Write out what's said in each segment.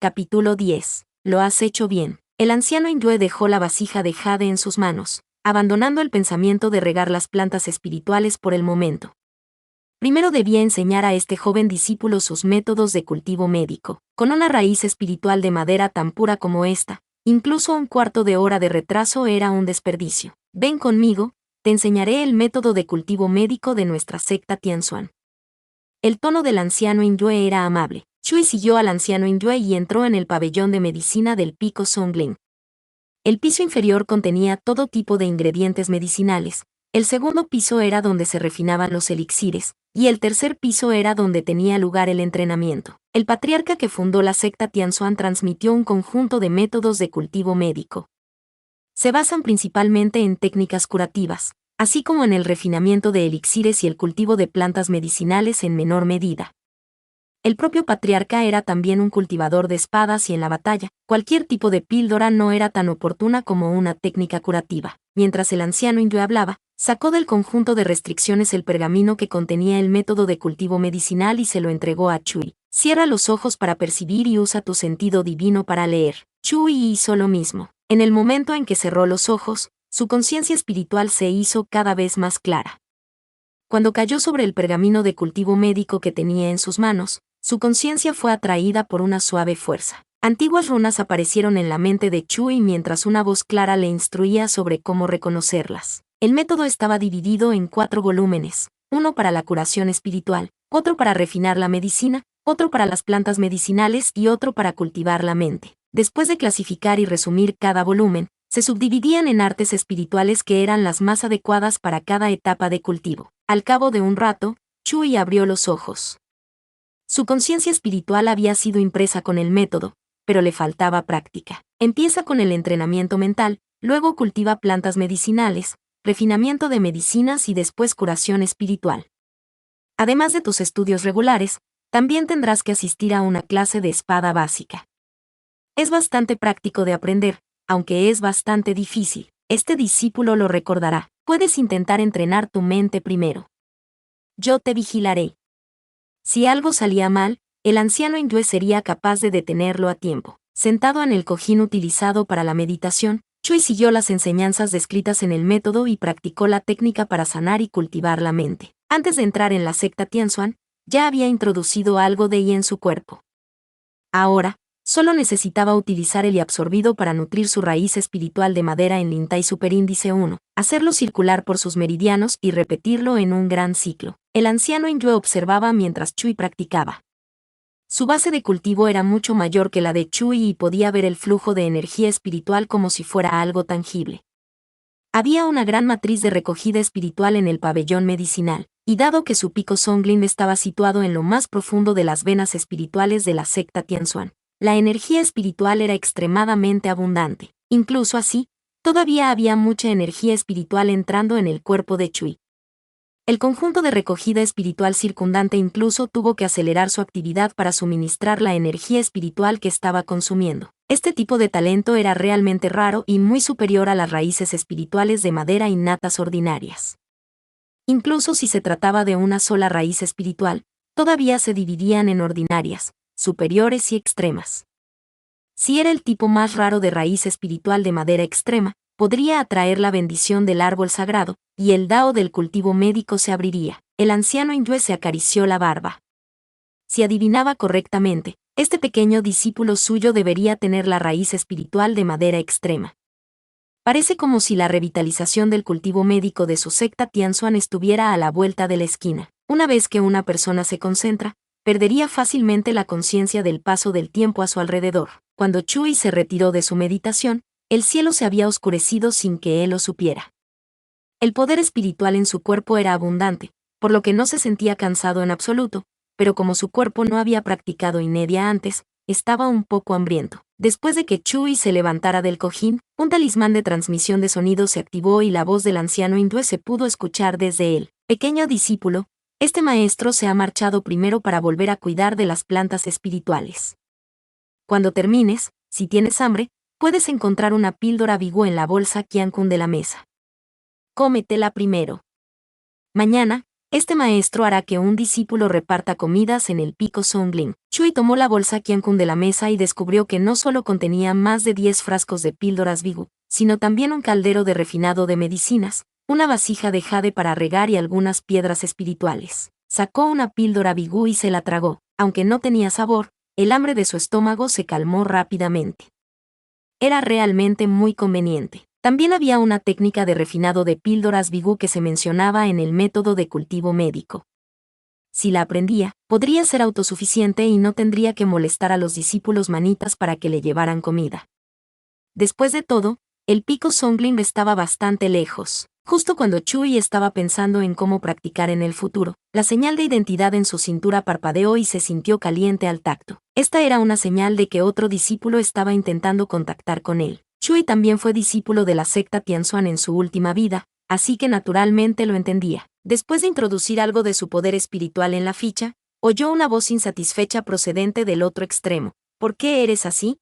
Capítulo 10. Lo has hecho bien. El anciano hindú dejó la vasija de jade en sus manos, abandonando el pensamiento de regar las plantas espirituales por el momento. Primero debía enseñar a este joven discípulo sus métodos de cultivo médico. Con una raíz espiritual de madera tan pura como esta, incluso un cuarto de hora de retraso era un desperdicio. Ven conmigo, te enseñaré el método de cultivo médico de nuestra secta Tianxuan. El tono del anciano hindú era amable. Chui siguió al anciano hindú y entró en el pabellón de medicina del pico Songling. El piso inferior contenía todo tipo de ingredientes medicinales, el segundo piso era donde se refinaban los elixires, y el tercer piso era donde tenía lugar el entrenamiento. El patriarca que fundó la secta Tianxuan transmitió un conjunto de métodos de cultivo médico. Se basan principalmente en técnicas curativas, así como en el refinamiento de elixires y el cultivo de plantas medicinales en menor medida. El propio patriarca era también un cultivador de espadas y en la batalla, cualquier tipo de píldora no era tan oportuna como una técnica curativa. Mientras el anciano hindú hablaba, sacó del conjunto de restricciones el pergamino que contenía el método de cultivo medicinal y se lo entregó a Chui. Cierra los ojos para percibir y usa tu sentido divino para leer. Chui hizo lo mismo. En el momento en que cerró los ojos, su conciencia espiritual se hizo cada vez más clara. Cuando cayó sobre el pergamino de cultivo médico que tenía en sus manos, su conciencia fue atraída por una suave fuerza. Antiguas runas aparecieron en la mente de Chui mientras una voz clara le instruía sobre cómo reconocerlas. El método estaba dividido en 4 volúmenes, uno para la curación espiritual, otro para refinar la medicina, otro para las plantas medicinales y otro para cultivar la mente. Después de clasificar y resumir cada volumen, se subdividían en artes espirituales que eran las más adecuadas para cada etapa de cultivo. Al cabo de un rato, Chui abrió los ojos. Su conciencia espiritual había sido impresa con el método, pero le faltaba práctica. Empieza con el entrenamiento mental, luego cultiva plantas medicinales, refinamiento de medicinas y después curación espiritual. Además de tus estudios regulares, también tendrás que asistir a una clase de espada básica. Es bastante práctico de aprender, aunque es bastante difícil. Este discípulo lo recordará. Puedes intentar entrenar tu mente primero. Yo te vigilaré. Si algo salía mal, el anciano hindú sería capaz de detenerlo a tiempo. Sentado en el cojín utilizado para la meditación, Chui siguió las enseñanzas descritas en el método y practicó la técnica para sanar y cultivar la mente. Antes de entrar en la secta Tianxuan, ya había introducido algo de yi en su cuerpo. Ahora, solo necesitaba utilizar el yi absorbido para nutrir su raíz espiritual de madera en Lintai superíndice 1, hacerlo circular por sus meridianos y repetirlo en un gran ciclo. El anciano hindú observaba mientras Chui practicaba. Su base de cultivo era mucho mayor que la de Chui y podía ver el flujo de energía espiritual como si fuera algo tangible. Había una gran matriz de recogida espiritual en el pabellón medicinal, y dado que su pico Songling estaba situado en lo más profundo de las venas espirituales de la secta Tianxuan, la energía espiritual era extremadamente abundante. Incluso así, todavía había mucha energía espiritual entrando en el cuerpo de Chui. El conjunto de recogida espiritual circundante incluso tuvo que acelerar su actividad para suministrar la energía espiritual que estaba consumiendo. Este tipo de talento era realmente raro y muy superior a las raíces espirituales de madera innatas ordinarias. Incluso si se trataba de una sola raíz espiritual, todavía se dividían en ordinarias, superiores y extremas. Si era el tipo más raro de raíz espiritual de madera extrema, podría atraer la bendición del árbol sagrado, y el dao del cultivo médico se abriría. El anciano hindú se acarició la barba. Si adivinaba correctamente, este pequeño discípulo suyo debería tener la raíz espiritual de madera extrema. Parece como si la revitalización del cultivo médico de su secta Tianxuan estuviera a la vuelta de la esquina. Una vez que una persona se concentra, perdería fácilmente la conciencia del paso del tiempo a su alrededor. Cuando Chui se retiró de su meditación, el cielo se había oscurecido sin que él lo supiera. El poder espiritual en su cuerpo era abundante, por lo que no se sentía cansado en absoluto, pero como su cuerpo no había practicado inedia antes, estaba un poco hambriento. Después de que Chui se levantara del cojín, un talismán de transmisión de sonido se activó y la voz del anciano hindú se pudo escuchar desde él. Pequeño discípulo, este maestro se ha marchado primero para volver a cuidar de las plantas espirituales. Cuando termines, si tienes hambre, puedes encontrar una píldora Bigu en la bolsa Qiankun de la mesa. Cómetela primero. Mañana, Este maestro hará que un discípulo reparta comidas en el pico Songling. Chui tomó la bolsa Qiankun de la mesa y descubrió que no solo contenía más de 10 frascos de píldoras Bigu, sino también un caldero de refinado de medicinas, una vasija de jade para regar y algunas piedras espirituales. Sacó una píldora Bigu y se la tragó. Aunque no tenía sabor, el hambre de su estómago se calmó rápidamente. Era realmente muy conveniente. También había una técnica de refinado de píldoras Bigu que se mencionaba en el método de cultivo médico. Si la aprendía, podría ser autosuficiente y no tendría que molestar a los discípulos manitas para que le llevaran comida. Después de todo, el pico Songling estaba bastante lejos. Justo cuando Chui estaba pensando en cómo practicar en el futuro, la señal de identidad en su cintura parpadeó y se sintió caliente al tacto. Esta era una señal de que otro discípulo estaba intentando contactar con él. Chui también fue discípulo de la secta Tianzuan en su última vida, así que naturalmente lo entendía. Después de introducir algo de su poder espiritual en la ficha, oyó una voz insatisfecha procedente del otro extremo. ¿Por qué eres así?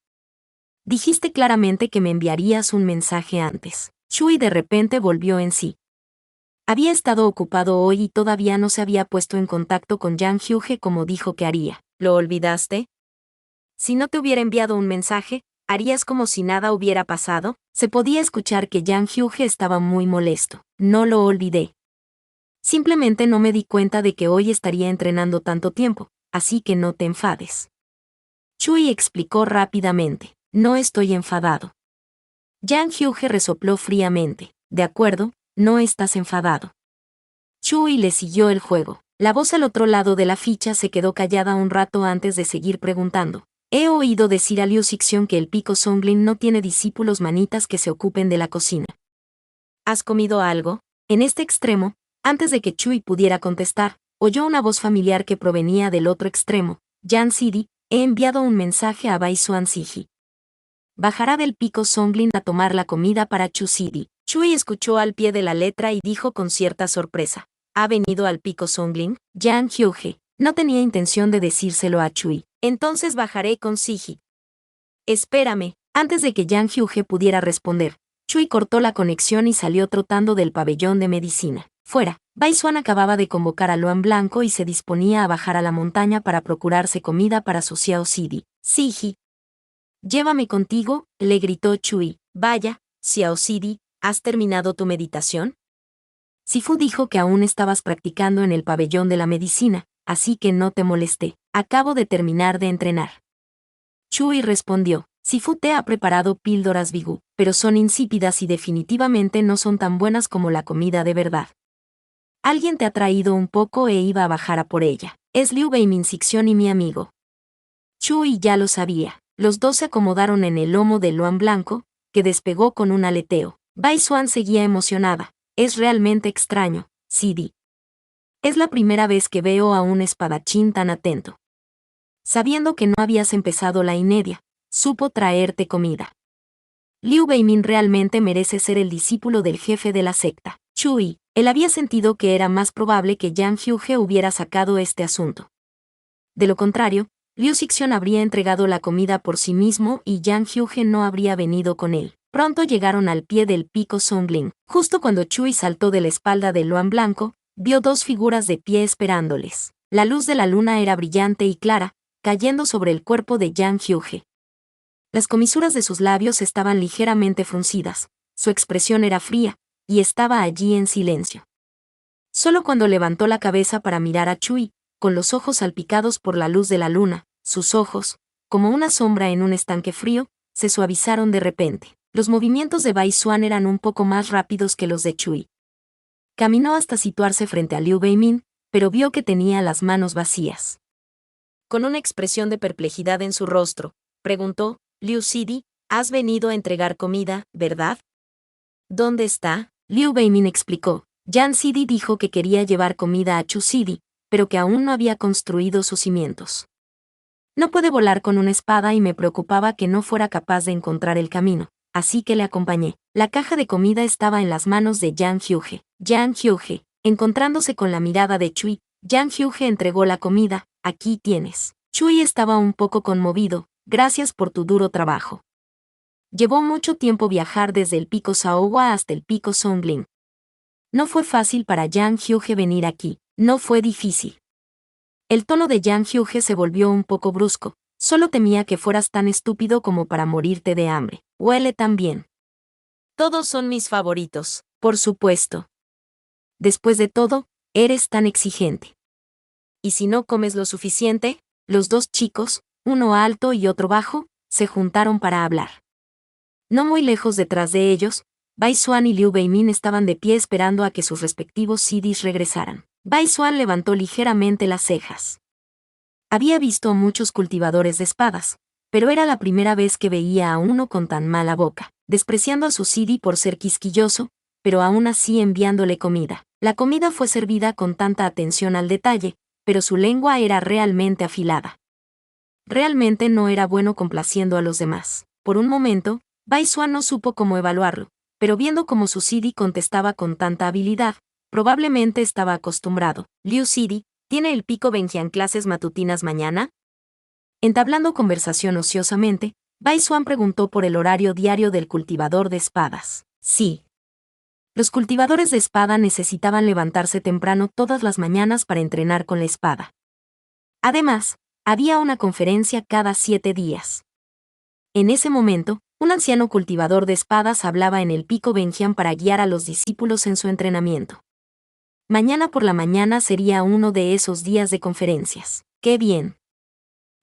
Dijiste claramente que me enviarías un mensaje antes. Chui de repente volvió en sí. Había estado ocupado hoy y todavía no se había puesto en contacto con Yang Hyuge como dijo que haría. ¿Lo olvidaste? Si no te hubiera enviado un mensaje, ¿harías como si nada hubiera pasado? Se podía escuchar que Yang Hyuge estaba muy molesto. No lo olvidé. Simplemente no me di cuenta de que hoy estaría entrenando tanto tiempo, así que no te enfades. Chui explicó rápidamente. No estoy enfadado. Yang Hyuge resopló fríamente. De acuerdo, no estás enfadado. Chui le siguió el juego. La voz al otro lado de la ficha se quedó callada un rato antes de seguir preguntando. He oído decir a Liu Xixiong que el pico Songling no tiene discípulos manitas que se ocupen de la cocina. ¿Has comido algo? En este extremo, antes de que Chui pudiera contestar, oyó una voz familiar que provenía del otro extremo. Yan Sidi, he enviado un mensaje a Bai Xuan Siji. Bajará del pico Songling a tomar la comida para Chu Sidi. Chui escuchó al pie de la letra y dijo con cierta sorpresa. ¿Ha venido al pico Songling? Yang Hyuge. No tenía intención de decírselo a Chui. Entonces bajaré con Siji. Espérame. Antes de que Yang Hyuge pudiera responder, Chui cortó la conexión y salió trotando del pabellón de medicina. Fuera, Bai Xuan acababa de convocar a Luan Blanco y se disponía a bajar a la montaña para procurarse comida para su Xiao Sidi. Siji. Llévame contigo, le gritó Chui. Vaya, Xiao Sidi, ¿has terminado tu meditación? Sifu dijo que aún estabas practicando en el pabellón de la medicina, así que no te molesté. Acabo de terminar de entrenar. Chui respondió. Sifu te ha preparado píldoras Bigu, pero son insípidas y definitivamente no son tan buenas como la comida de verdad. Alguien te ha traído un poco e iba a bajar a por ella. Es Liu Beimin Sixion y mi amigo. Chui ya lo sabía. Los dos se acomodaron en el lomo de Luan Blanco, que despegó con un aleteo. Bai Xuan seguía emocionada. Es realmente extraño, Sidi. Es la primera vez que veo a un espadachín tan atento. Sabiendo que no habías empezado la inedia, supo traerte comida. Liu Beimin realmente merece ser el discípulo del jefe de la secta. Chui, él había sentido que era más probable que Yang Hyuge hubiera sacado este asunto. De lo contrario, Liu Xixiong habría entregado la comida por sí mismo y Yang Hyuge no habría venido con él. Pronto llegaron al pie del pico Songling. Justo cuando Chui saltó de la espalda de Luan Blanco, vio dos figuras de pie esperándoles. La luz de la luna era brillante y clara, cayendo sobre el cuerpo de Yang Hyuge. Las comisuras de sus labios estaban ligeramente fruncidas, su expresión era fría, y estaba allí en silencio. Solo cuando levantó la cabeza para mirar a Chui, con los ojos salpicados por la luz de la luna, sus ojos, como una sombra en un estanque frío, se suavizaron de repente. Los movimientos de Bai Xuan eran un poco más rápidos que los de Chui. Caminó hasta situarse frente a Liu Beimin, pero vio que tenía las manos vacías. Con una expresión de perplejidad en su rostro, preguntó, Liu Sidi, has venido a entregar comida, ¿verdad? ¿Dónde está? Liu Beimin explicó. Yan Sidi dijo que quería llevar comida a Chu Sidi, pero que aún no había construido sus cimientos. No puede volar con una espada y me preocupaba que no fuera capaz de encontrar el camino, así que le acompañé. La caja de comida estaba en las manos de Yang Hyuge. Yang Hyuge, encontrándose con la mirada de Chui, Yang Hyuge entregó la comida. Aquí tienes. Chui estaba un poco conmovido. Gracias por tu duro trabajo. Llevó mucho tiempo viajar desde el pico Saowa hasta el pico Songling. No fue fácil para Yang Hyuge venir aquí. No fue difícil. El tono de Yang Hyuge se volvió un poco brusco. Solo temía que fueras tan estúpido como para morirte de hambre. Huele tan bien. Todos son mis favoritos, por supuesto. Después de todo, eres tan exigente. ¿Y si no comes lo suficiente? Los dos chicos, uno alto y otro bajo, se juntaron para hablar. No muy lejos detrás de ellos, Bai Xuan y Liu Beimin estaban de pie esperando a que sus respectivos sidis regresaran. Bai Xuan levantó ligeramente las cejas. Había visto a muchos cultivadores de espadas, pero era la primera vez que veía a uno con tan mala boca, despreciando a su sidi por ser quisquilloso, pero aún así enviándole comida. La comida fue servida con tanta atención al detalle, pero su lengua era realmente afilada. Realmente no era bueno complaciendo a los demás. Por un momento, Bai Xuan no supo cómo evaluarlo, pero viendo cómo su sidi contestaba con tanta habilidad, probablemente estaba acostumbrado. Liu Sidi, ¿tiene el pico Benjian clases matutinas mañana? Entablando conversación ociosamente, Bai Xuan preguntó por el horario diario del cultivador de espadas. Sí. Los cultivadores de espada necesitaban levantarse temprano todas las mañanas para entrenar con la espada. Además, había una conferencia cada 7 días. En ese momento, un anciano cultivador de espadas hablaba en el pico Benjian para guiar a los discípulos en su entrenamiento. Mañana por la mañana sería uno de esos días de conferencias. ¡Qué bien!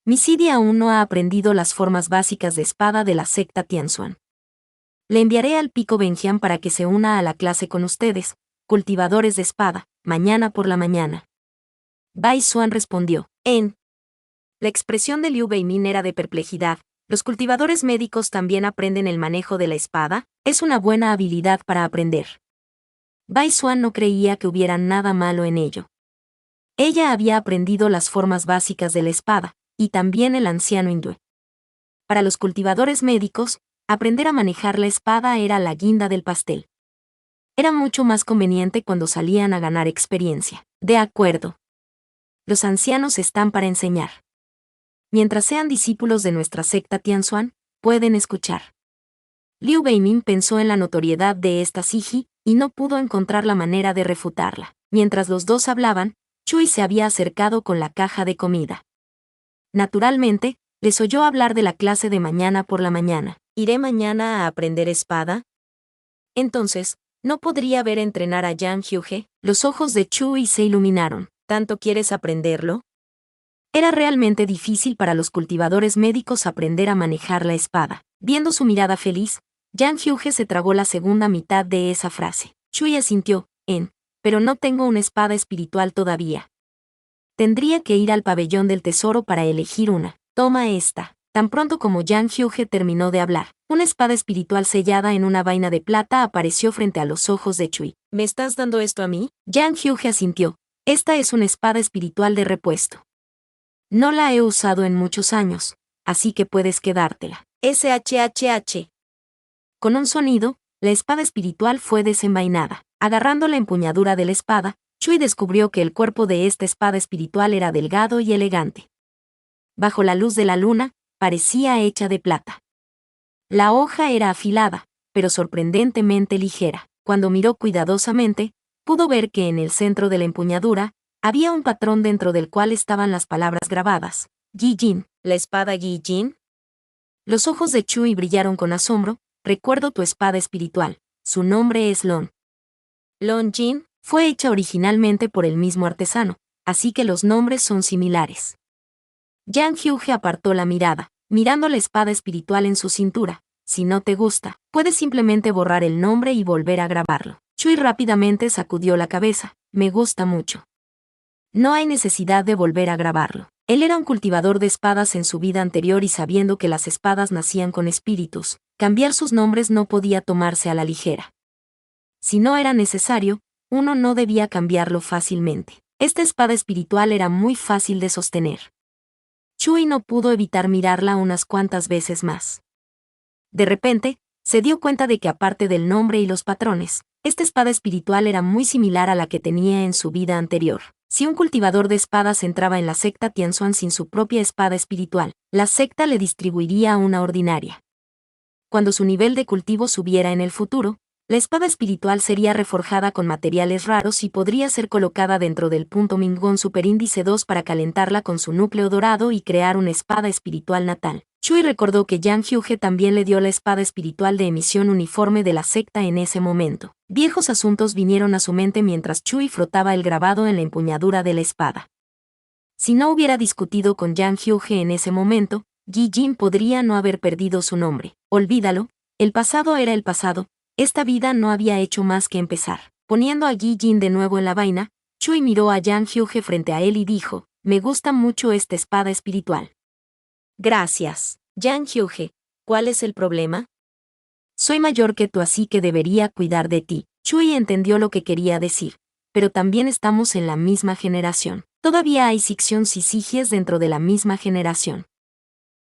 Mi Sidi aún no ha aprendido las formas básicas de espada de la secta Tianxuan. Le enviaré al pico Benjian para que se una a la clase con ustedes, cultivadores de espada, mañana por la mañana. Bai Xuan respondió. La expresión de Liu Beimin era de perplejidad. ¿Los cultivadores médicos también aprenden el manejo de la espada? Es una buena habilidad para aprender. Bai Xuan no creía que hubiera nada malo en ello. Ella había aprendido las formas básicas de la espada, y también el anciano hindú. Para los cultivadores médicos, aprender a manejar la espada era la guinda del pastel. Era mucho más conveniente cuando salían a ganar experiencia. De acuerdo. Los ancianos están para enseñar. Mientras sean discípulos de nuestra secta Tianxuan, pueden escuchar. Liu Beimin pensó en la notoriedad de esta siji, y no pudo encontrar la manera de refutarla. Mientras los dos hablaban, Chui se había acercado con la caja de comida. Naturalmente, les oyó hablar de la clase de mañana por la mañana. ¿Iré mañana a aprender espada? Entonces, ¿no podría ver entrenar a Yang Hyuge? Los ojos de Chui se iluminaron. ¿Tanto quieres aprenderlo? Era realmente difícil para los cultivadores médicos aprender a manejar la espada. Viendo su mirada feliz, Yang Hyuge se tragó la segunda mitad de esa frase. Chui asintió, pero no tengo una espada espiritual todavía. Tendría que ir al pabellón del tesoro para elegir una. Toma esta. Tan pronto como Yang Hyuge terminó de hablar, una espada espiritual sellada en una vaina de plata apareció frente a los ojos de Chui. ¿Me estás dando esto a mí? Yang Hyuge asintió. Esta es una espada espiritual de repuesto. No la he usado en muchos años, así que puedes quedártela. SHHH. Con un sonido, la espada espiritual fue desenvainada. Agarrando la empuñadura de la espada, Chui descubrió que el cuerpo de esta espada espiritual era delgado y elegante. Bajo la luz de la luna, parecía hecha de plata. La hoja era afilada, pero sorprendentemente ligera. Cuando miró cuidadosamente, pudo ver que en el centro de la empuñadura, había un patrón dentro del cual estaban las palabras grabadas. Yi Jin, ¿la espada Yi Jin? Los ojos de Chui brillaron con asombro. Recuerdo tu espada espiritual. Su nombre es Lon. Lon Jin fue hecha originalmente por el mismo artesano, así que los nombres son similares. Yang Hyuge apartó la mirada, mirando la espada espiritual en su cintura. Si no te gusta, puedes simplemente borrar el nombre y volver a grabarlo. Chui rápidamente sacudió la cabeza. Me gusta mucho. No hay necesidad de volver a grabarlo. Él era un cultivador de espadas en su vida anterior y sabiendo que las espadas nacían con espíritus, cambiar sus nombres no podía tomarse a la ligera. Si no era necesario, uno no debía cambiarlo fácilmente. Esta espada espiritual era muy fácil de sostener. Chui no pudo evitar mirarla unas cuantas veces más. De repente, se dio cuenta de que aparte del nombre y los patrones, esta espada espiritual era muy similar a la que tenía en su vida anterior. Si un cultivador de espadas entraba en la secta Tianxuan sin su propia espada espiritual, la secta le distribuiría una ordinaria. Cuando su nivel de cultivo subiera en el futuro, La espada espiritual sería reforjada con materiales raros y podría ser colocada dentro del punto Mingon superíndice 2 para calentarla con su núcleo dorado y crear una espada espiritual natal. Chui recordó que Yang Hyuge también le dio la espada espiritual de emisión uniforme de la secta en ese momento. Viejos asuntos vinieron a su mente mientras Chui frotaba el grabado en la empuñadura de la espada. Si no hubiera discutido con Yang Hyuge en ese momento, Yi Jin podría no haber perdido su nombre. Olvídalo, el pasado era el pasado, esta vida no había hecho más que empezar. Poniendo a Yi Jin de nuevo en la vaina, Chui miró a Yang Hyuge frente a él y dijo, me gusta mucho esta espada espiritual. Gracias, Yang Hyuge, ¿cuál es el problema? Soy mayor que tú así que debería cuidar de ti. Chui entendió lo que quería decir, pero también estamos en la misma generación. Todavía hay Sixion Sisiges dentro de la misma generación.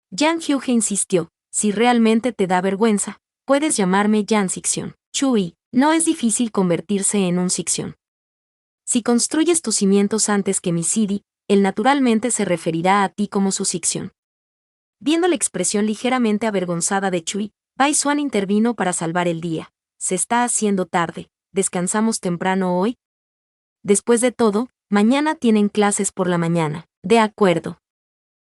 Yang Hyuge insistió, si realmente te da vergüenza, puedes llamarme Yang Sixion. Chui, no es difícil convertirse en un Sixion. Si construyes tus cimientos antes que mi Sidi, él naturalmente se referirá a ti como su Sixion. Viendo la expresión ligeramente avergonzada de Chui, Bai Xuan intervino para salvar el día. Se está haciendo tarde, ¿descansamos temprano hoy? Después de todo, mañana tienen clases por la mañana. De acuerdo.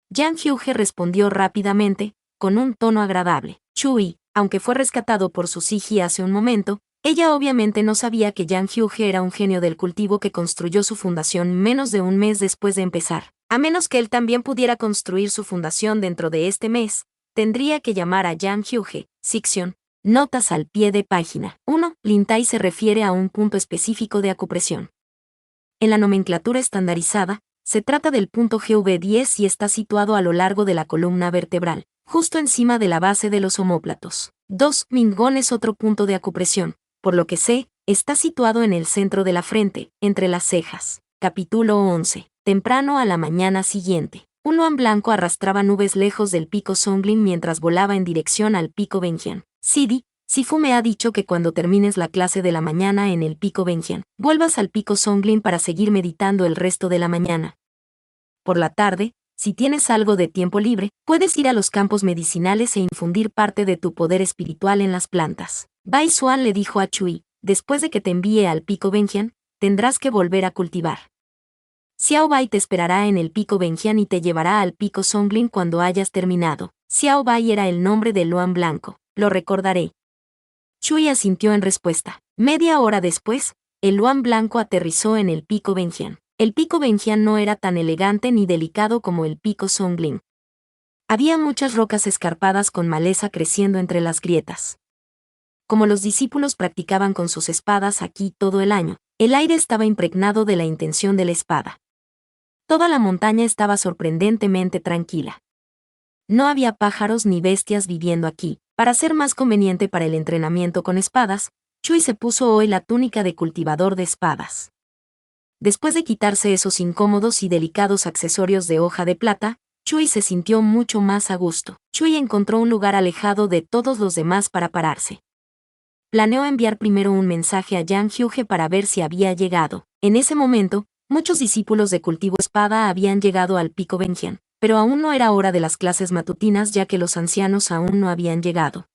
Yang Hyuge respondió rápidamente, con un tono agradable. Chui, aunque fue rescatado por su Siji hace un momento, ella obviamente no sabía que Yang Hyuge era un genio del cultivo que construyó su fundación menos de un mes después de empezar. A menos que él también pudiera construir su fundación dentro de este mes, tendría que llamar a Yang Hyuge, Sixion. Notas al pie de página. 1. Lintai se refiere a un punto específico de acupresión. En la nomenclatura estandarizada, se trata del punto GV10 y está situado a lo largo de la columna vertebral, justo encima de la base de los omóplatos. 2. Mingon es otro punto de acupresión, por lo que sé, está situado en el centro de la frente, entre las cejas. Capítulo 11. Temprano a la mañana siguiente. Un Luan blanco arrastraba nubes lejos del pico Songlin mientras volaba en dirección al pico Benjian. Sidi, Sifu me ha dicho que cuando termines la clase de la mañana en el pico Benjian, vuelvas al pico Songlin para seguir meditando el resto de la mañana. Por la tarde, si tienes algo de tiempo libre, puedes ir a los campos medicinales e infundir parte de tu poder espiritual en las plantas. Bai Xuan le dijo a Chui, después de que te envíe al pico Benjian, tendrás que volver a cultivar. Xiao Bai te esperará en el pico Benjian y te llevará al pico Songlin cuando hayas terminado. Xiao Bai era el nombre del Luan blanco, lo recordaré. Chui asintió en respuesta. Media hora después, el Luan blanco aterrizó en el pico Benjian. El pico Benjian no era tan elegante ni delicado como el pico Songlin. Había muchas rocas escarpadas con maleza creciendo entre las grietas. Como los discípulos practicaban con sus espadas aquí todo el año, el aire estaba impregnado de la intención de la espada. Toda la montaña estaba sorprendentemente tranquila. No había pájaros ni bestias viviendo aquí. Para ser más conveniente para el entrenamiento con espadas, Chui se puso hoy la túnica de cultivador de espadas. Después de quitarse esos incómodos y delicados accesorios de hoja de plata, Chui se sintió mucho más a gusto. Chui encontró un lugar alejado de todos los demás para pararse. Planeó enviar primero un mensaje a Yang Hyuge para ver si había llegado. En ese momento, muchos discípulos de cultivo espada habían llegado al pico Benjian, pero aún no era hora de las clases matutinas ya que los ancianos aún no habían llegado.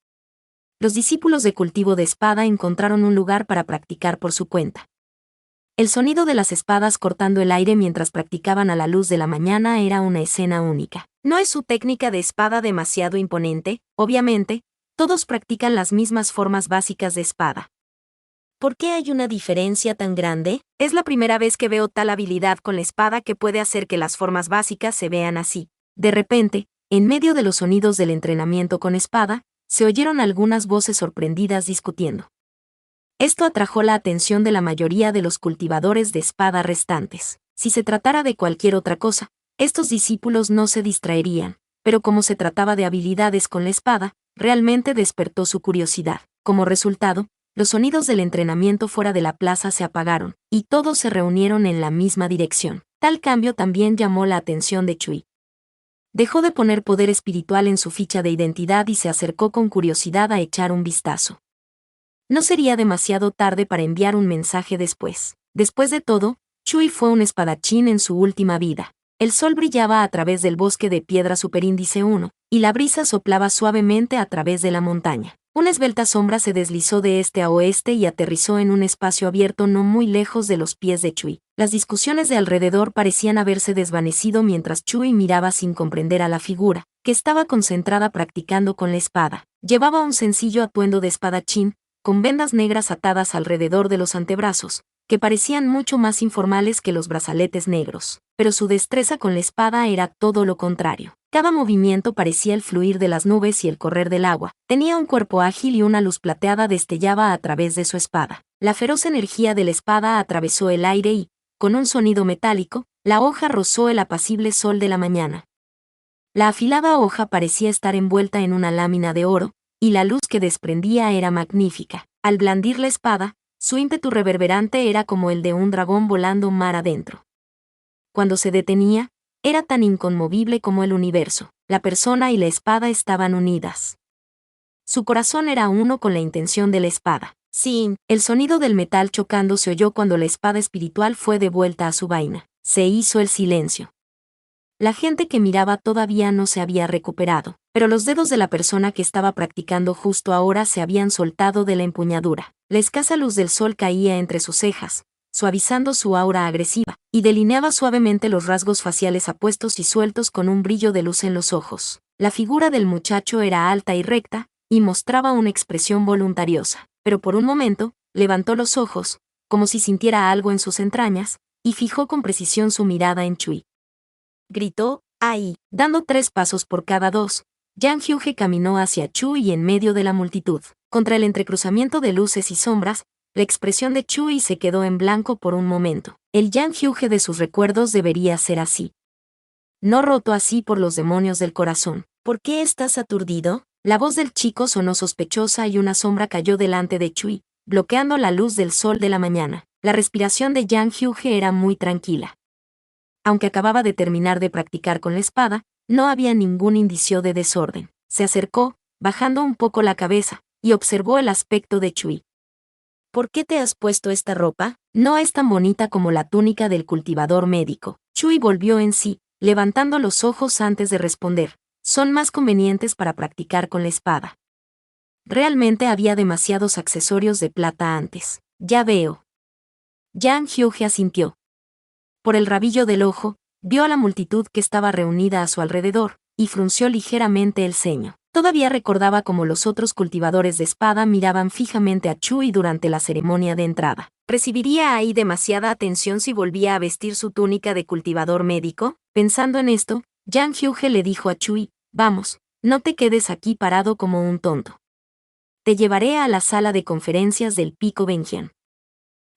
Los discípulos de cultivo de espada encontraron un lugar para practicar por su cuenta. El sonido de las espadas cortando el aire mientras practicaban a la luz de la mañana era una escena única. ¿No es su técnica de espada demasiado imponente? Obviamente, todos practican las mismas formas básicas de espada. ¿Por qué hay una diferencia tan grande? Es la primera vez que veo tal habilidad con la espada que puede hacer que las formas básicas se vean así. De repente, en medio de los sonidos del entrenamiento con espada, se oyeron algunas voces sorprendidas discutiendo. Esto atrajo la atención de la mayoría de los cultivadores de espada restantes. Si se tratara de cualquier otra cosa, estos discípulos no se distraerían, pero como se trataba de habilidades con la espada, realmente despertó su curiosidad. Como resultado, los sonidos del entrenamiento fuera de la plaza se apagaron, y todos se reunieron en la misma dirección. Tal cambio también llamó la atención de Chui. Dejó de poner poder espiritual en su ficha de identidad y se acercó con curiosidad a echar un vistazo. No sería demasiado tarde para enviar un mensaje después. Después de todo, Chui fue un espadachín en su última vida. El sol brillaba a través del bosque de piedra superíndice 1, y la brisa soplaba suavemente a través de la montaña. Una esbelta sombra se deslizó de este a oeste y aterrizó en un espacio abierto no muy lejos de los pies de Chui. Las discusiones de alrededor parecían haberse desvanecido mientras Chui miraba sin comprender a la figura, que estaba concentrada practicando con la espada. Llevaba un sencillo atuendo de espadachín, con vendas negras atadas alrededor de los antebrazos, que parecían mucho más informales que los brazaletes negros, pero su destreza con la espada era todo lo contrario. Cada movimiento parecía el fluir de las nubes y el correr del agua. Tenía un cuerpo ágil y una luz plateada destellaba a través de su espada. La feroz energía de la espada atravesó el aire y, con un sonido metálico, la hoja rozó el apacible sol de la mañana. La afilada hoja parecía estar envuelta en una lámina de oro, y la luz que desprendía era magnífica. Al blandir la espada, su ímpetu reverberante era como el de un dragón volando mar adentro. Cuando se detenía, era tan inconmovible como el universo. La persona y la espada estaban unidas. Su corazón era uno con la intención de la espada. Sí, el sonido del metal chocando se oyó cuando la espada espiritual fue devuelta a su vaina. Se hizo el silencio. La gente que miraba todavía no se había recuperado, pero los dedos de la persona que estaba practicando justo ahora se habían soltado de la empuñadura. La escasa luz del sol caía entre sus cejas, suavizando su aura agresiva, y delineaba suavemente los rasgos faciales apuestos y sueltos con un brillo de luz en los ojos. La figura del muchacho era alta y recta, y mostraba una expresión voluntariosa, pero por un momento, levantó los ojos, como si sintiera algo en sus entrañas, y fijó con precisión su mirada en Chui. Gritó, ¡ay! Dando 3 pasos por cada 2, Yang Hyuge caminó hacia Chui y en medio de la multitud. Contra el entrecruzamiento de luces y sombras, la expresión de Chui se quedó en blanco por un momento. El Yang Hyuge de sus recuerdos debería ser así. No roto así por los demonios del corazón. ¿Por qué estás aturdido? La voz del chico sonó sospechosa y una sombra cayó delante de Chui, bloqueando la luz del sol de la mañana. La respiración de Yang Hyuge era muy tranquila. Aunque acababa de terminar de practicar con la espada, no había ningún indicio de desorden. Se acercó, bajando un poco la cabeza, y observó el aspecto de Chui. ¿Por qué te has puesto esta ropa? No es tan bonita como la túnica del cultivador médico. Chui volvió en sí, levantando los ojos antes de responder. Son más convenientes para practicar con la espada. Realmente había demasiados accesorios de plata antes. Ya veo. Yang Hyuge asintió. Por el rabillo del ojo, vio a la multitud que estaba reunida a su alrededor, y frunció ligeramente el ceño. Todavía recordaba cómo los otros cultivadores de espada miraban fijamente a Chui durante la ceremonia de entrada. ¿Recibiría ahí demasiada atención si volvía a vestir su túnica de cultivador médico? Pensando en esto, Yang Hyuge le dijo a Chui, vamos, no te quedes aquí parado como un tonto. Te llevaré a la sala de conferencias del Pico Benjian.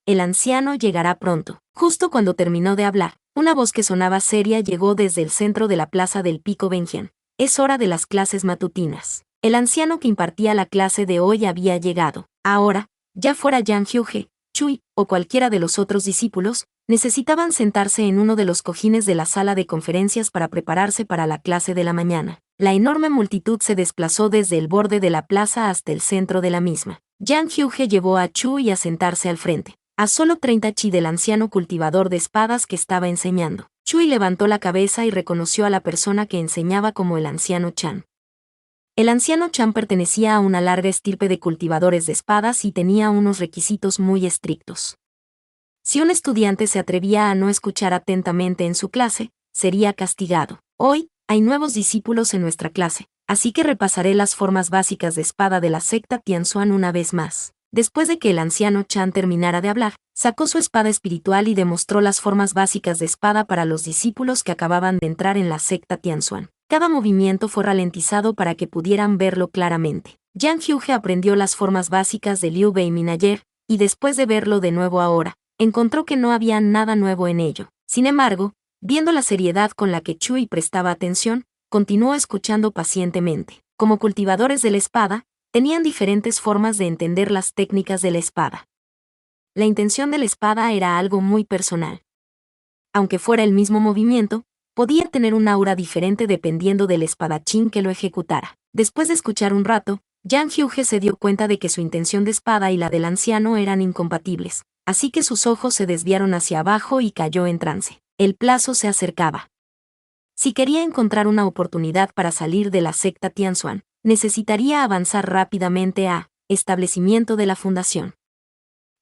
El anciano llegará pronto. Justo cuando terminó de hablar, una voz que sonaba seria llegó desde el centro de la plaza del Pico Benjian. Es hora de las clases matutinas. El anciano que impartía la clase de hoy había llegado. Ahora, ya fuera Yang Hyuge, Chui o cualquiera de los otros discípulos, necesitaban sentarse en uno de los cojines de la sala de conferencias para prepararse para la clase de la mañana. La enorme multitud se desplazó desde el borde de la plaza hasta el centro de la misma. Yang Hyuge llevó a Chui a sentarse al frente, a solo 30 chi del anciano cultivador de espadas que estaba enseñando. Chui levantó la cabeza y reconoció a la persona que enseñaba como el anciano Chan. El anciano Chan pertenecía a una larga estirpe de cultivadores de espadas y tenía unos requisitos muy estrictos. Si un estudiante se atrevía a no escuchar atentamente en su clase, sería castigado. Hoy, hay nuevos discípulos en nuestra clase, así que repasaré las formas básicas de espada de la secta Tianzuan una vez más. Después de que el anciano Chan terminara de hablar, sacó su espada espiritual y demostró las formas básicas de espada para los discípulos que acababan de entrar en la secta Tianzuan. Cada movimiento fue ralentizado para que pudieran verlo claramente. Yang Hyuge aprendió las formas básicas de Liu Bei Min ayer, y después de verlo de nuevo ahora, encontró que no había nada nuevo en ello. Sin embargo, viendo la seriedad con la que Chui prestaba atención, continuó escuchando pacientemente. Como cultivadores de la espada, tenían diferentes formas de entender las técnicas de la espada. La intención de la espada era algo muy personal. Aunque fuera el mismo movimiento, podía tener un aura diferente dependiendo del espadachín que lo ejecutara. Después de escuchar un rato, Yang Hyuge se dio cuenta de que su intención de espada y la del anciano eran incompatibles, así que sus ojos se desviaron hacia abajo y cayó en trance. El plazo se acercaba. Si quería encontrar una oportunidad para salir de la secta Tianzuan, necesitaría avanzar rápidamente a establecimiento de la fundación.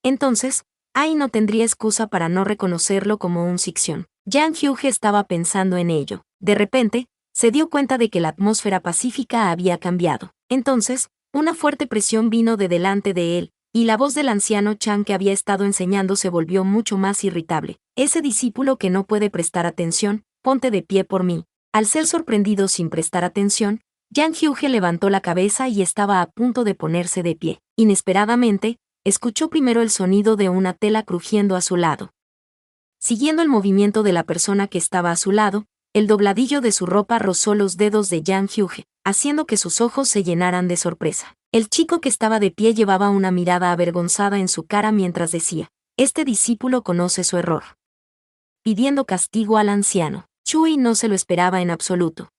Entonces, Ai no tendría excusa para no reconocerlo como un Sixion. Yang Hyuge estaba pensando en ello. De repente, se dio cuenta de que la atmósfera pacífica había cambiado. Entonces, una fuerte presión vino de delante de él, y la voz del anciano Chan que había estado enseñando se volvió mucho más irritable. Ese discípulo que no puede prestar atención, ponte de pie por mí. Al ser sorprendido sin prestar atención, Yang Hyuge levantó la cabeza y estaba a punto de ponerse de pie. Inesperadamente, escuchó primero el sonido de una tela crujiendo a su lado. Siguiendo el movimiento de la persona que estaba a su lado, el dobladillo de su ropa rozó los dedos de Yang Hyuge, haciendo que sus ojos se llenaran de sorpresa. El chico que estaba de pie llevaba una mirada avergonzada en su cara mientras decía, este discípulo conoce su error. Pidiendo castigo al anciano, Chui no se lo esperaba en absoluto.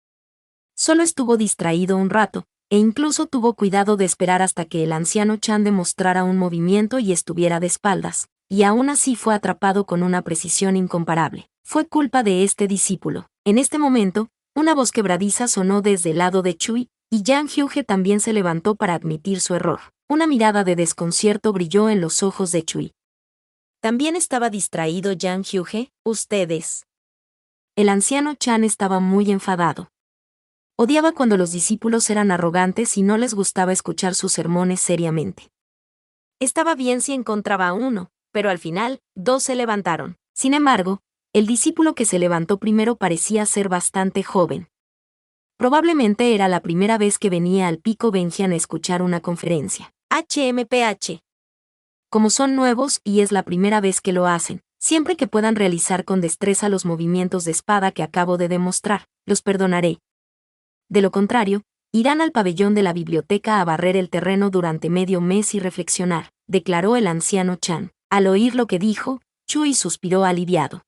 Solo estuvo distraído un rato, e incluso tuvo cuidado de esperar hasta que el anciano Chan demostrara un movimiento y estuviera de espaldas, y aún así fue atrapado con una precisión incomparable. Fue culpa de este discípulo. En este momento, una voz quebradiza sonó desde el lado de Chui, y Yang Hyuge también se levantó para admitir su error. Una mirada de desconcierto brilló en los ojos de Chui. ¿También estaba distraído Yang Hyuge? Ustedes. El anciano Chan estaba muy enfadado. Odiaba cuando los discípulos eran arrogantes y no les gustaba escuchar sus sermones seriamente. Estaba bien si encontraba a uno, pero al final, dos se levantaron. Sin embargo, el discípulo que se levantó primero parecía ser bastante joven. Probablemente era la primera vez que venía al Pico Benjian a escuchar una conferencia. HMPH. Como son nuevos y es la primera vez que lo hacen, siempre que puedan realizar con destreza los movimientos de espada que acabo de demostrar, los perdonaré. De lo contrario, irán al pabellón de la biblioteca a barrer el terreno durante medio mes y reflexionar, declaró el anciano Chan. Al oír lo que dijo, Chui suspiró aliviado.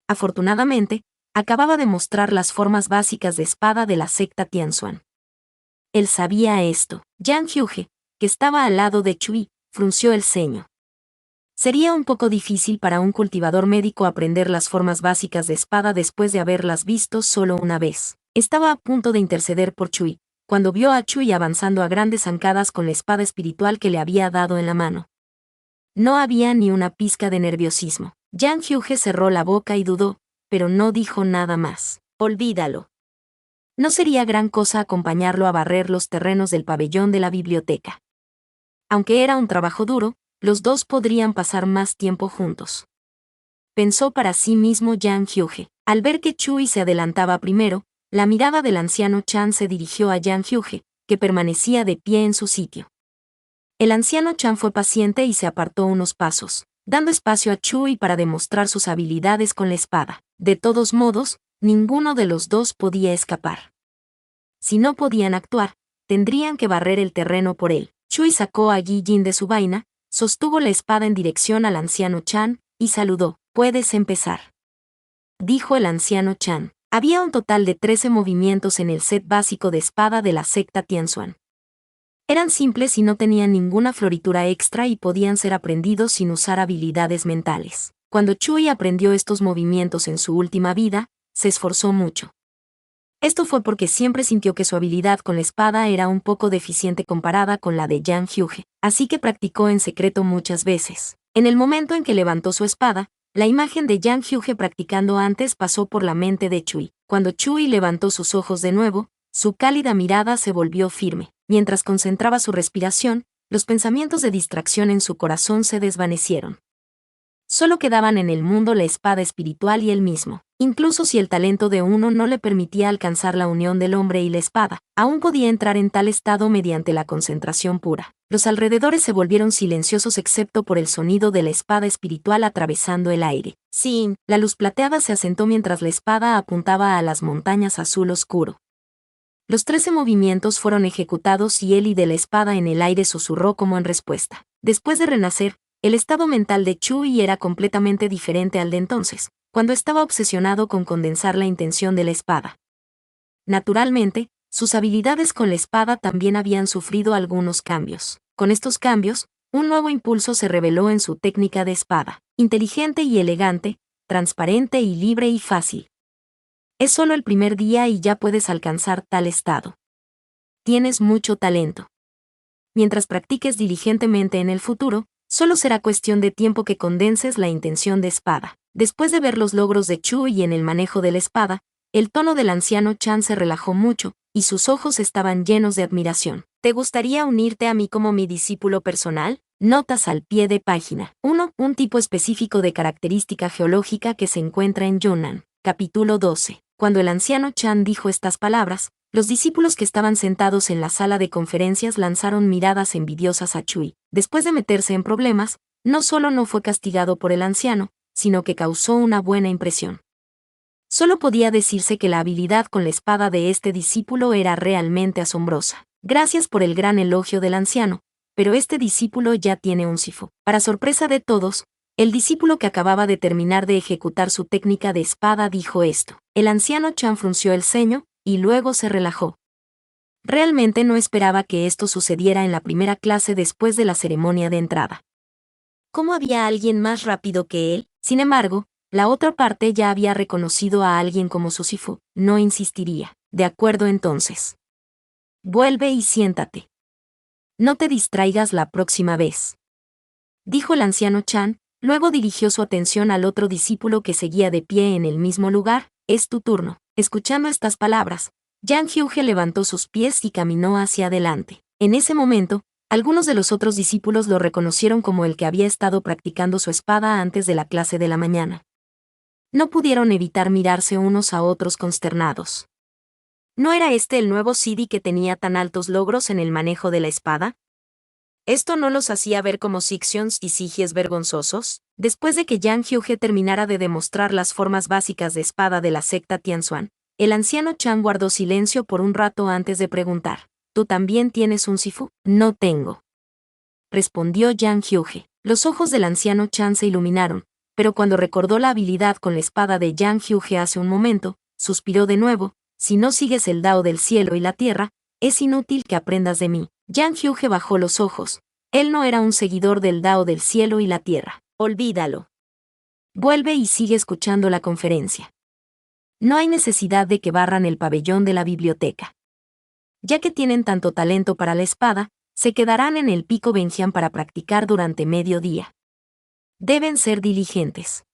Afortunadamente, acababa de mostrar las formas básicas de espada de la secta Tianxuan. Él sabía esto. Yang Hyuge, que estaba al lado de Chui, frunció el ceño. Sería un poco difícil para un cultivador médico aprender las formas básicas de espada después de haberlas visto solo una vez. Estaba a punto de interceder por Chui, cuando vio a Chui avanzando a grandes zancadas con la espada espiritual que le había dado en la mano. No había ni una pizca de nerviosismo. Yang Hyuge cerró la boca y dudó, pero no dijo nada más. Olvídalo. No sería gran cosa acompañarlo a barrer los terrenos del pabellón de la biblioteca. Aunque era un trabajo duro, los dos podrían pasar más tiempo juntos. Pensó para sí mismo Yang Hyuge. Al ver que Chui se adelantaba primero, la mirada del anciano Chan se dirigió a Yang Hyuge, que permanecía de pie en su sitio. El anciano Chan fue paciente y se apartó unos pasos, dando espacio a Chui para demostrar sus habilidades con la espada. De todos modos, ninguno de los dos podía escapar. Si no podían actuar, tendrían que barrer el terreno por él. Chui sacó a Yi Jin de su vaina, sostuvo la espada en dirección al anciano Chan, y saludó. «Puedes empezar», dijo el anciano Chan. Había un total de 13 movimientos en el set básico de espada de la secta Tianxuan. Eran simples y no tenían ninguna floritura extra y podían ser aprendidos sin usar habilidades mentales. Cuando Chui aprendió estos movimientos en su última vida, se esforzó mucho. Esto fue porque siempre sintió que su habilidad con la espada era un poco deficiente comparada con la de Yang Hyuge, así que practicó en secreto muchas veces. En el momento en que levantó su espada, la imagen de Yang Hyuge practicando antes pasó por la mente de Chui. Cuando Chui levantó sus ojos de nuevo, su cálida mirada se volvió firme. Mientras concentraba su respiración, los pensamientos de distracción en su corazón se desvanecieron. Solo quedaban en el mundo la espada espiritual y él mismo. Incluso si el talento de uno no le permitía alcanzar la unión del hombre y la espada, aún podía entrar en tal estado mediante la concentración pura. Los alrededores se volvieron silenciosos excepto por el sonido de la espada espiritual atravesando el aire. Sí, la luz plateada se asentó mientras la espada apuntaba a las montañas azul oscuro. Los 13 movimientos fueron ejecutados y Eli de la espada en el aire susurró como en respuesta. Después de renacer, el estado mental de Chui era completamente diferente al de entonces, cuando estaba obsesionado con condensar la intención de la espada. Naturalmente, sus habilidades con la espada también habían sufrido algunos cambios. Con estos cambios, un nuevo impulso se reveló en su técnica de espada, inteligente y elegante, transparente y libre y fácil. Es solo el primer día y ya puedes alcanzar tal estado. tienes mucho talento. Mientras practiques diligentemente en el futuro, solo será cuestión de tiempo que condenses la intención de espada. Después de ver los logros de Chui en el manejo de la espada, el tono del anciano Chan se relajó mucho, y sus ojos estaban llenos de admiración. ¿Te gustaría unirte a mí como mi discípulo personal? Notas al pie de página. 1. Un tipo específico de característica geológica que se encuentra en Yunnan. Capítulo 12. Cuando el anciano Chan dijo estas palabras, los discípulos que estaban sentados en la sala de conferencias lanzaron miradas envidiosas a Chui. Después de meterse en problemas, no solo no fue castigado por el anciano, sino que causó una buena impresión. Solo podía decirse que la habilidad con la espada de este discípulo era realmente asombrosa. Gracias por el gran elogio del anciano, pero este discípulo ya tiene un sifu. Para sorpresa de todos, el discípulo que acababa de terminar de ejecutar su técnica de espada dijo esto. El anciano Chan frunció el ceño, y luego se relajó. Realmente no esperaba que esto sucediera en la primera clase después de la ceremonia de entrada. ¿Cómo había alguien más rápido que él? Sin embargo, la otra parte ya había reconocido a alguien como su sifu. No insistiría. De acuerdo entonces. Vuelve y siéntate. No te distraigas la próxima vez. Dijo el anciano Chan, luego dirigió su atención al otro discípulo que seguía de pie en el mismo lugar. Es tu turno. Escuchando estas palabras, Yang Hyuge levantó sus pies y caminó hacia adelante. En ese momento, algunos de los otros discípulos lo reconocieron como el que había estado practicando su espada antes de la clase de la mañana. No pudieron evitar mirarse unos a otros consternados. ¿No era este el nuevo Sidi que tenía tan altos logros en el manejo de la espada? ¿Esto no los hacía ver como Sixions y Sigies vergonzosos? Después de que Yang Hyuge terminara de demostrar las formas básicas de espada de la secta Tianzuan, el anciano Chan guardó silencio por un rato antes de preguntar. ¿Tú también tienes un sifu? No tengo. Respondió Yang Hyuge. Los ojos del anciano Chan se iluminaron, pero cuando recordó la habilidad con la espada de Yang Hyuge hace un momento, suspiró de nuevo. Si no sigues el Dao del cielo y la tierra, es inútil que aprendas de mí. Yang Hyuge bajó los ojos. Él no era un seguidor del Dao del cielo y la tierra. Olvídalo. Vuelve y sigue escuchando la conferencia. No hay necesidad de que barran el pabellón de la biblioteca. Ya que tienen tanto talento para la espada, se quedarán en el pico Benjian para practicar durante medio día. Deben ser diligentes.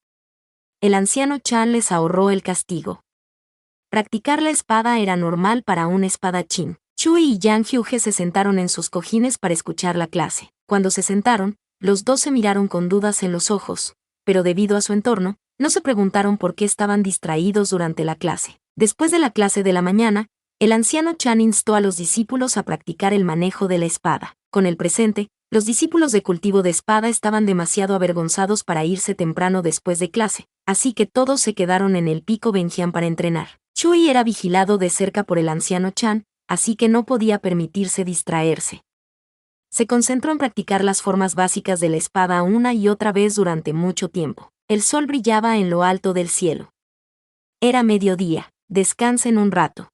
El anciano Chan les ahorró el castigo. Practicar la espada era normal para un espadachín. Chui y Yang Hyuge se sentaron en sus cojines para escuchar la clase. Cuando se sentaron, los dos se miraron con dudas en los ojos, pero debido a su entorno, no se preguntaron por qué estaban distraídos durante la clase. Después de la clase de la mañana, el anciano Chan instó a los discípulos a practicar el manejo de la espada. Con el presente, los discípulos de cultivo de espada estaban demasiado avergonzados para irse temprano después de clase, así que todos se quedaron en el pico Benjian para entrenar. Chui era vigilado de cerca por el anciano Chan, así que no podía permitirse distraerse. Se concentró en practicar las formas básicas de la espada una y otra vez durante mucho tiempo. El sol brillaba en lo alto del cielo. Era mediodía. Descansen un rato.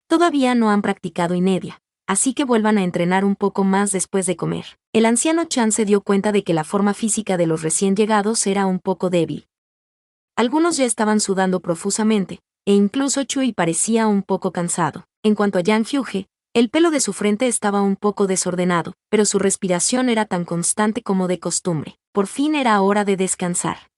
Todavía no han practicado inedia, así que vuelvan a entrenar un poco más después de comer. El anciano Chan se dio cuenta de que la forma física de los recién llegados era un poco débil. Algunos ya estaban sudando profusamente, e incluso Chui parecía un poco cansado. En cuanto a Yang Hyuge, el pelo de su frente estaba un poco desordenado, pero su respiración era tan constante como de costumbre. Por fin era hora de descansar.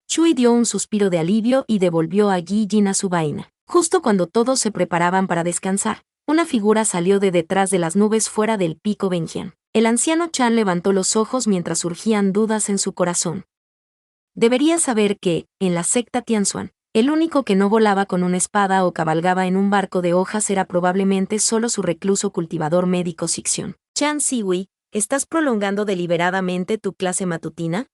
Chui dio un suspiro de alivio y devolvió a Yi Jin a su vaina. Justo cuando todos se preparaban para descansar, una figura salió de detrás de las nubes fuera del pico Benjian. El anciano Chan levantó los ojos mientras surgían dudas en su corazón. Debería saber que, en la secta Tianzuan, el único que no volaba con una espada o cabalgaba en un barco de hojas era probablemente solo su recluso cultivador médico Sixion. Chan Siwi, ¿estás prolongando deliberadamente tu clase matutina?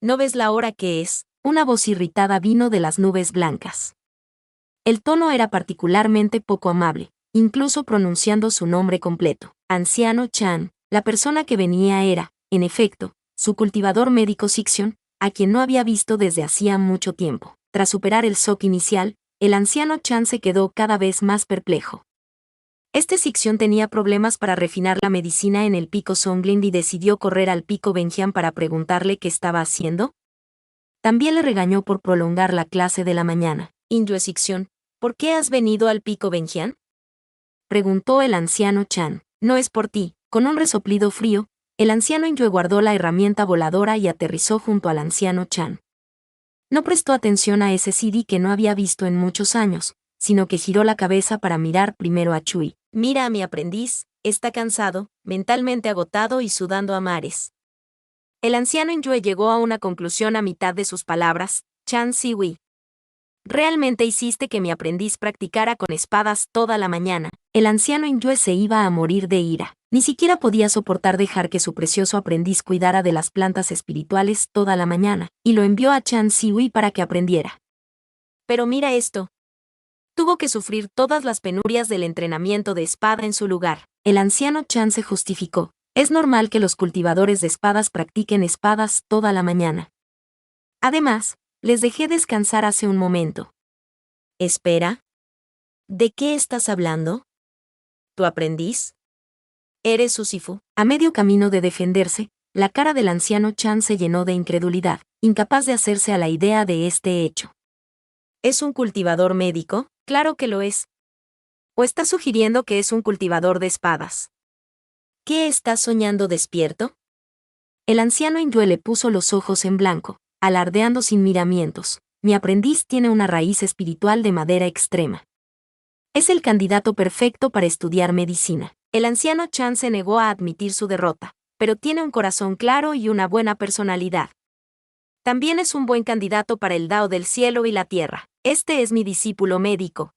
¿No ves la hora que es? Una voz irritada vino de las nubes blancas. El tono era particularmente poco amable, incluso pronunciando su nombre completo. Anciano Chan, la persona que venía era, en efecto, su cultivador médico Sixion, a quien no había visto desde hacía mucho tiempo. Tras superar el shock inicial, el anciano Chan se quedó cada vez más perplejo. Este Sixion tenía problemas para refinar la medicina en el pico Songlin y decidió correr al pico Benjian para preguntarle qué estaba haciendo. También le regañó por prolongar la clase de la mañana. Indue Sixion, ¿por qué has venido al pico Benjian? preguntó el anciano Chan. No es por ti. Con un resoplido frío, el anciano Injue guardó la herramienta voladora y aterrizó junto al anciano Chan. No prestó atención a ese CD que no había visto en muchos años, sino que giró la cabeza para mirar primero a Chui. Mira a mi aprendiz, está cansado, mentalmente agotado y sudando a mares. El anciano Injue llegó a una conclusión a mitad de sus palabras. Chan Siwi. Realmente hiciste que mi aprendiz practicara con espadas toda la mañana. El anciano Injue se iba a morir de ira. Ni siquiera podía soportar dejar que su precioso aprendiz cuidara de las plantas espirituales toda la mañana, y lo envió a Chan Siwi para que aprendiera. Pero mira esto. Tuvo que sufrir todas las penurias del entrenamiento de espada en su lugar. El anciano Chan se justificó. Es normal que los cultivadores de espadas practiquen espadas toda la mañana. Además, les dejé descansar hace un momento. Espera. ¿De qué estás hablando? ¿Tu aprendiz? ¿Eres su Sifu? A medio camino de defenderse, la cara del anciano Chan se llenó de incredulidad, incapaz de hacerse a la idea de este hecho. ¿Es un cultivador médico? Claro que lo es. ¿O estás sugiriendo que es un cultivador de espadas? ¿Qué estás soñando despierto? El anciano Injue le puso los ojos en blanco, alardeando sin miramientos. Mi aprendiz tiene una raíz espiritual de madera extrema. Es el candidato perfecto para estudiar medicina. El anciano Chan se negó a admitir su derrota, pero tiene un corazón claro y una buena personalidad. También es un buen candidato para el Dao del cielo y la tierra. Este es mi discípulo médico.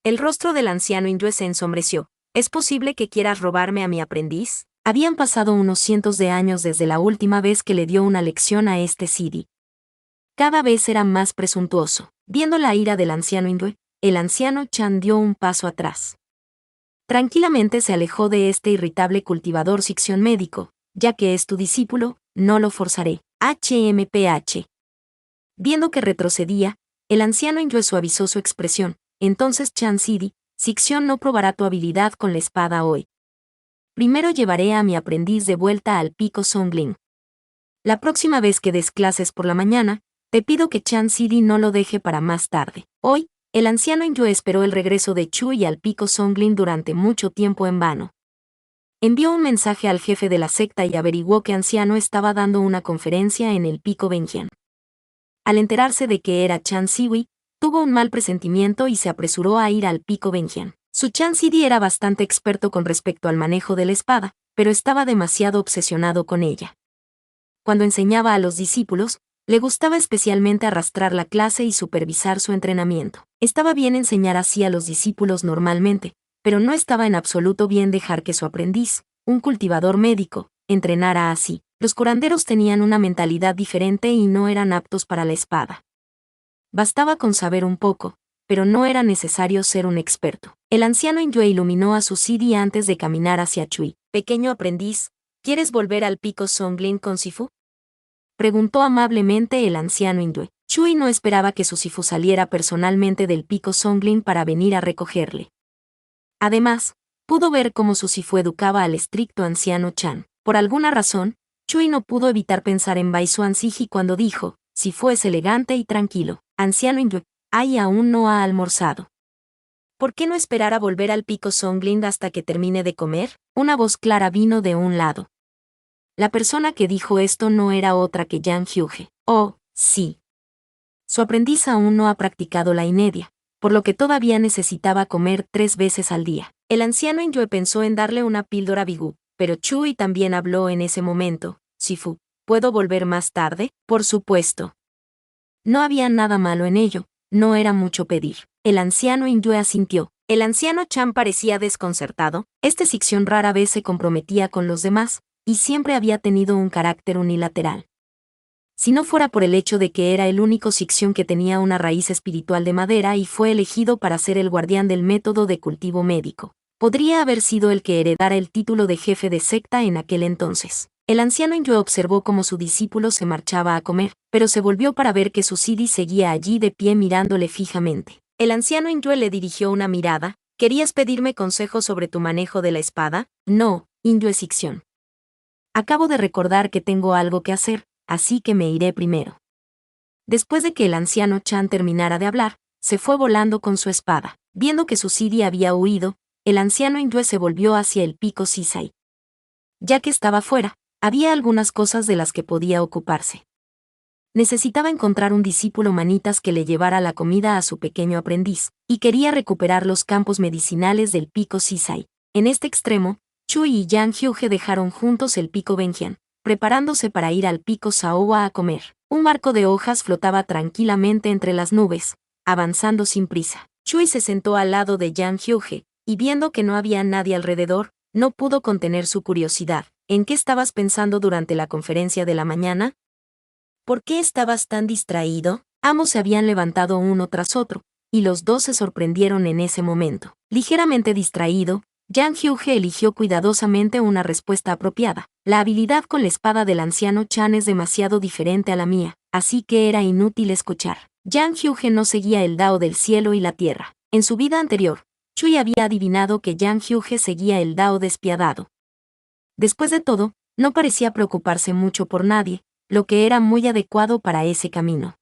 El rostro del anciano Injue se ensombreció. ¿Es posible que quieras robarme a mi aprendiz? Habían pasado unos cientos de años desde la última vez que le dio una lección a este Sidi. Cada vez era más presuntuoso. Viendo la ira del anciano Injue, el anciano Chan dio un paso atrás. Tranquilamente se alejó de este irritable cultivador Sicción médico. Ya que es tu discípulo, no lo forzaré. HMPH. Viendo que retrocedía, el anciano Injue suavizó su expresión. Entonces Chan Sidi, Sicción no probará tu habilidad con la espada hoy. Primero llevaré a mi aprendiz de vuelta al pico Songling. La próxima vez que des clases por la mañana, te pido que Chan Sidi no lo deje para más tarde. Hoy, el anciano Injue esperó el regreso de Chui al pico Songling durante mucho tiempo en vano. Envió un mensaje al jefe de la secta y averiguó que anciano estaba dando una conferencia en el pico Benjian. Al enterarse de que era Chan Siwi, tuvo un mal presentimiento y se apresuró a ir al pico Benjian. Su Chan Sidi era bastante experto con respecto al manejo de la espada, pero estaba demasiado obsesionado con ella. Cuando enseñaba a los discípulos, le gustaba especialmente arrastrar la clase y supervisar su entrenamiento. Estaba bien enseñar así a los discípulos normalmente, pero no estaba en absoluto bien dejar que su aprendiz, un cultivador médico, entrenara así. Los curanderos tenían una mentalidad diferente y no eran aptos para la espada. Bastaba con saber un poco, pero no era necesario ser un experto. El anciano Injue iluminó a su Sidi antes de caminar hacia Chui. Pequeño aprendiz, ¿quieres volver al pico Songling con Sifu? Preguntó amablemente el anciano Injue. Chui no esperaba que su Sifu saliera personalmente del pico Songling para venir a recogerle. Además, pudo ver cómo su Sifu educaba al estricto anciano Chan. Por alguna razón, Chui no pudo evitar pensar en Bai Suan Siji cuando dijo, Sifu es elegante y tranquilo. Anciano Injue, Ai aún no ha almorzado. ¿Por qué no esperar a volver al pico Songling hasta que termine de comer? Una voz clara vino de un lado. La persona que dijo esto no era otra que Yang Hyuge. Oh, sí. Su aprendiz aún no ha practicado la inedia, por lo que todavía necesitaba comer 3 veces al día. El anciano Injue pensó en darle una píldora Bigu, pero Chui también habló en ese momento. Sifu, ¿puedo volver más tarde? Por supuesto. No había nada malo en ello, no era mucho pedir. El anciano Injue asintió. El anciano Chan parecía desconcertado. Este Sicción rara vez se comprometía con los demás, y siempre había tenido un carácter unilateral. Si no fuera por el hecho de que era el único Sicción que tenía una raíz espiritual de madera y fue elegido para ser el guardián del método de cultivo médico, podría haber sido el que heredara el título de jefe de secta en aquel entonces. El anciano Injue observó cómo su discípulo se marchaba a comer, pero se volvió para ver que su Sidi seguía allí de pie mirándole fijamente. El anciano Injue le dirigió una mirada. ¿Querías pedirme consejo sobre tu manejo de la espada? No, Injue Sicción. Acabo de recordar que tengo algo que hacer, así que me iré primero. Después de que el anciano Chan terminara de hablar, se fue volando con su espada. Viendo que su Sidi había huido, el anciano hindú se volvió hacia el pico Sisai. Ya que estaba fuera, había algunas cosas de las que podía ocuparse. Necesitaba encontrar un discípulo manitas que le llevara la comida a su pequeño aprendiz, y quería recuperar los campos medicinales del pico Sisai. En este extremo, Chui y Yang Hyuge dejaron juntos el pico Benjian, preparándose para ir al pico Saowa a comer. Un barco de hojas flotaba tranquilamente entre las nubes, avanzando sin prisa. Chui se sentó al lado de Yang Hyuge, y viendo que no había nadie alrededor, no pudo contener su curiosidad. ¿En qué estabas pensando durante la conferencia de la mañana? ¿Por qué estabas tan distraído? Ambos se habían levantado uno tras otro, y los dos se sorprendieron en ese momento. Ligeramente distraído, Yang Hyuge eligió cuidadosamente una respuesta apropiada. La habilidad con la espada del anciano Chan es demasiado diferente a la mía, así que era inútil escuchar. Yang Hyuge no seguía el Dao del cielo y la tierra. En su vida anterior, Chui había adivinado que Yang Hyuge seguía el Dao despiadado. Después de todo, no parecía preocuparse mucho por nadie, lo que era muy adecuado para ese camino.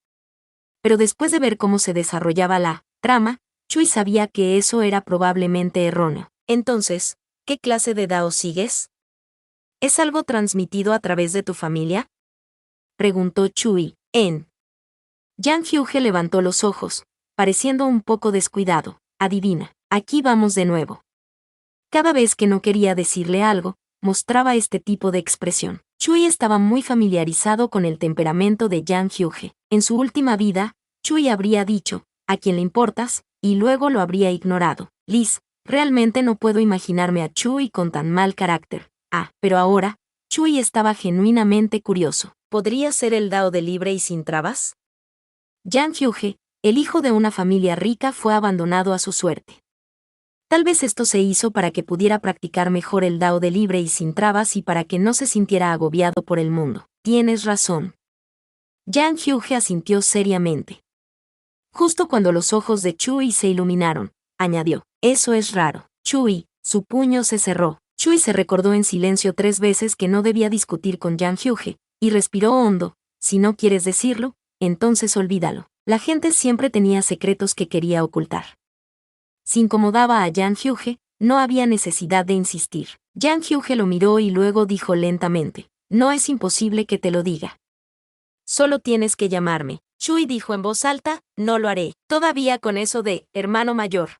Pero después de ver cómo se desarrollaba la trama, Chui sabía que eso era probablemente erróneo. Entonces, ¿qué clase de Dao sigues? ¿Es algo transmitido a través de tu familia? Preguntó Chui. Yang Hyuge levantó los ojos, pareciendo un poco descuidado. Adivina, aquí vamos de nuevo. Cada vez que no quería decirle algo, mostraba este tipo de expresión. Chui estaba muy familiarizado con el temperamento de Yang Hyuge. En su última vida, Chui habría dicho, ¿a quién le importas?, y luego lo habría ignorado. Liz, realmente no puedo imaginarme a Chui con tan mal carácter. Pero ahora, Chui estaba genuinamente curioso. ¿Podría ser el Dao de libre y sin trabas? Yang Hyuge, el hijo de una familia rica, fue abandonado a su suerte. Tal vez esto se hizo para que pudiera practicar mejor el Dao de libre y sin trabas y para que no se sintiera agobiado por el mundo. Tienes razón. Yang Hyuge asintió seriamente. Justo cuando los ojos de Chui se iluminaron, añadió, eso es raro. Chui, su puño se cerró. Chui se recordó en silencio 3 veces que no debía discutir con Yang Hyuge, y respiró hondo. Si no quieres decirlo, entonces olvídalo. La gente siempre tenía secretos que quería ocultar. Si incomodaba a Yang Hyuge, no había necesidad de insistir. Yang Hyuge lo miró y luego dijo lentamente, no es imposible que te lo diga. Solo tienes que llamarme. Chui dijo en voz alta, no lo haré. Todavía con eso de hermano mayor.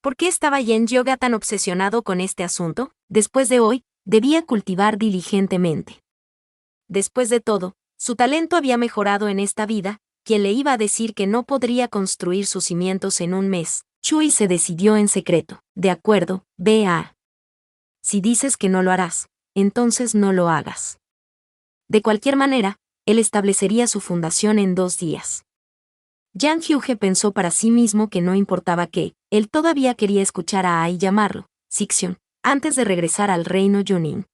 ¿Por qué estaba Yen Yoga tan obsesionado con este asunto? Después de hoy, debía cultivar diligentemente. Después de todo, su talento había mejorado en esta vida. ¿Quién le iba a decir que no podría construir sus cimientos en un mes? Chui se decidió en secreto. De acuerdo, ve a... Si dices que no lo harás, entonces no lo hagas. De cualquier manera, él establecería su fundación en 2 días. Yang Hyuge pensó para sí mismo que no importaba qué, él todavía quería escuchar a Ai llamarlo, Sixion, antes de regresar al reino Junin.